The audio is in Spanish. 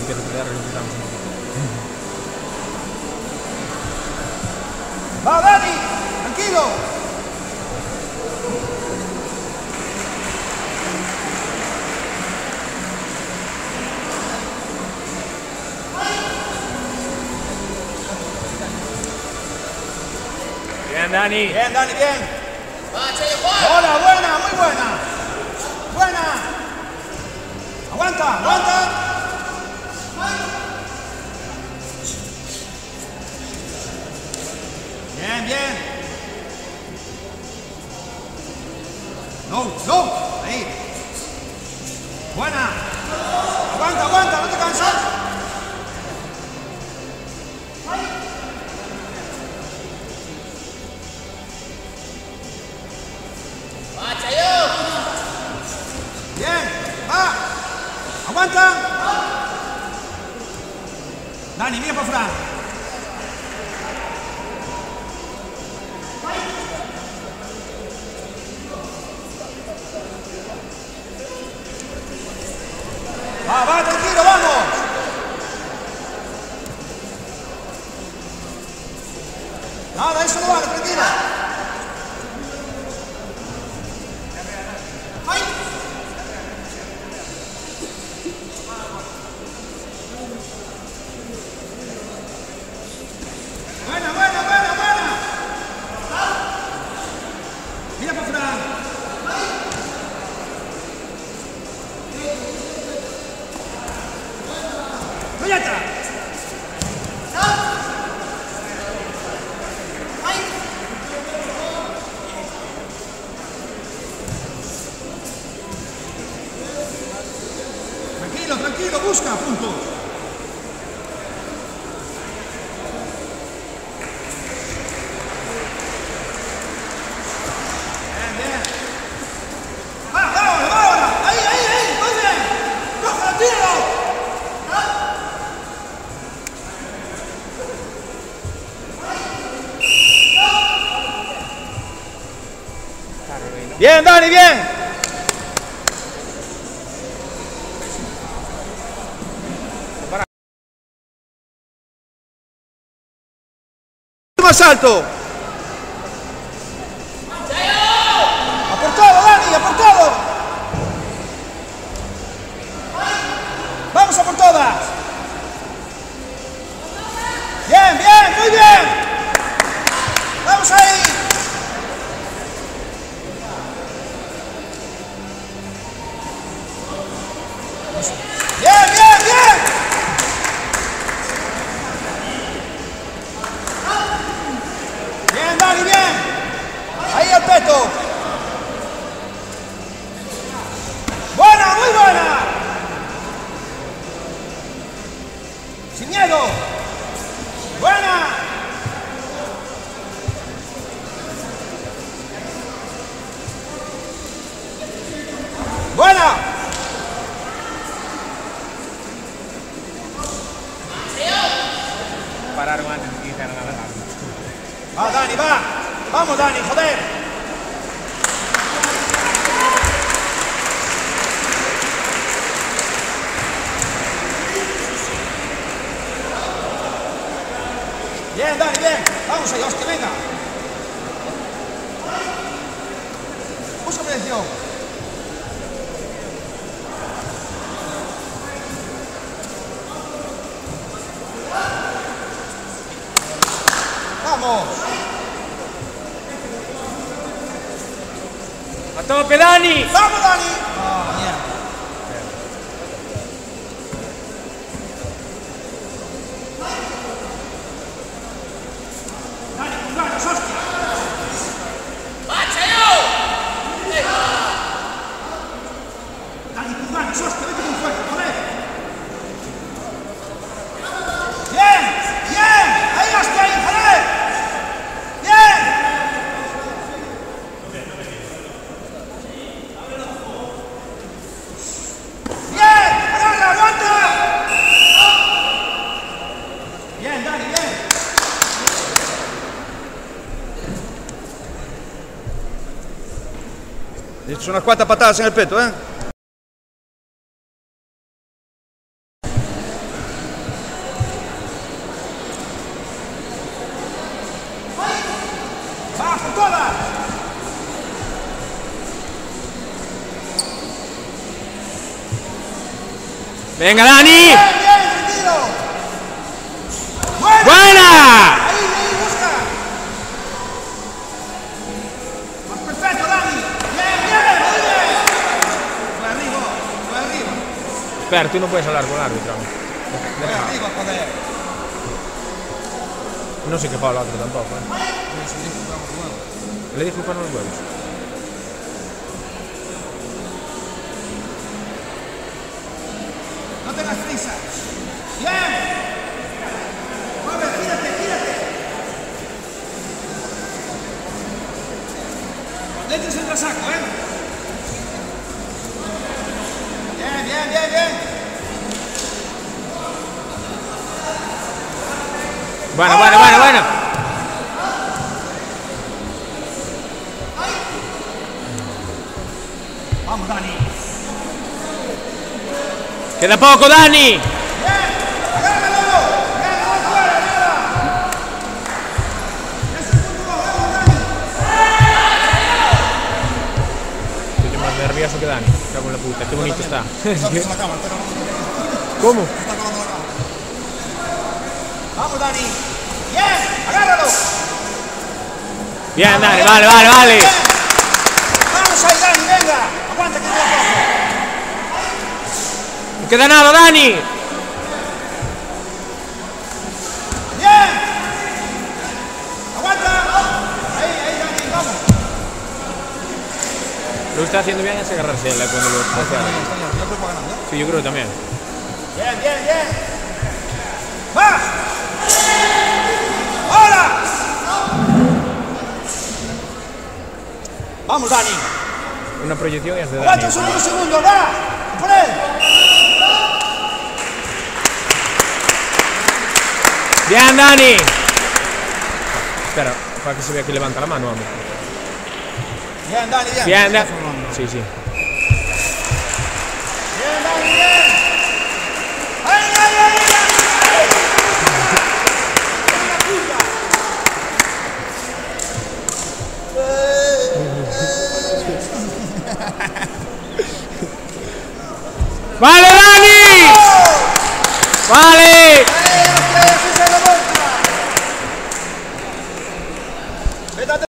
empieza a pelear, resucitamos un poquito. ¡Va, Dani! ¡Tranquilo! Bien, Dani. Bien, Dani, bien. ¡Hola, Buena, muy buena! ¡Buena! ¡Aguanta, aguanta! Bien, bien. No, no. Ahí. Buena. Aguanta, aguanta, no te cansas. Bien, va. Aguanta. Dani, mira para Fran. Va, tranquilo, vamos. Nada, eso no vale, tranquilo. Buena. Mira para Fran. ¡No, ya está! Tranquilo, busca puntos. Bien. Va ahora. Ahí, muy bien. Cógelo, tíralo. Bien, Dani, bien. Más alto. A por todo, Dani, a por todo. Vamos a por todas. Bien, muy bien. Vamos ahí. Bien. Bien, Dani, bien. Ahí al peto. Buena, muy buena. Sin miedo. Buena. Buena. Pararon antes de que hicieran la larga. Va, Dani, va. Vamos, Dani, joder. Bien, Dani, bien. Vamos allá, hostia, venga. Busca prevención. Vamos. ¡A tope, Dani! ¡Vamos, Dani! ¡Ah, mierda! Dani, con ganas, hostia. Dani, con ganas, hostia, vete con fuerza, joder. Bien, ahí hostia, ahí, joder. Bien. Aguanta. Bien, Dani, bien. Le he hecho unas cuantas patadas en el peto, ¿eh? Venga, Dani. Bien, tranquilo. ¡Buena! Ahí, busca. Más perfecto, Dani. Bien, muy bien. Fue arriba. Espera, tú no puedes hablar con el árbitro. Fue arriba, joder. No sé qué fue el otro tampoco, Le dijo para los huevos. No tengas prisa. Bien. Mueve, gírate. Leches entra saco, Bien. Bueno. Vamos, Dani. Queda poco, Dani. Estoy más nervioso que Dani. Cago en la puta, qué bonito está. ¿Cómo? Vamos, Dani. Bien, agárralo. Bien, Dani, vale. Vamos ahí, Dani, venga. Aguanta que queda poco. No queda nada, Dani. Bien. Aguanta. Ahí, Dani, vamos. Lo que está haciendo bien es agarrarse él cuando lo hace. Yo creo que va ganando. Sí, yo creo que también. Bien. ¡Va! ¡Ahora! Vamos, Dani. Una proyección y es de Dani. Aguanta solo un segundo, va. Por él. Bien, Dani. Espera, para que se vea que levanta la mano, vamos. Bien, Dani, bien. Bien, Dani. Sí. Bien, Dani, bien. ¡Ahí! ¡Vale, Dani! ¡Vale! Vete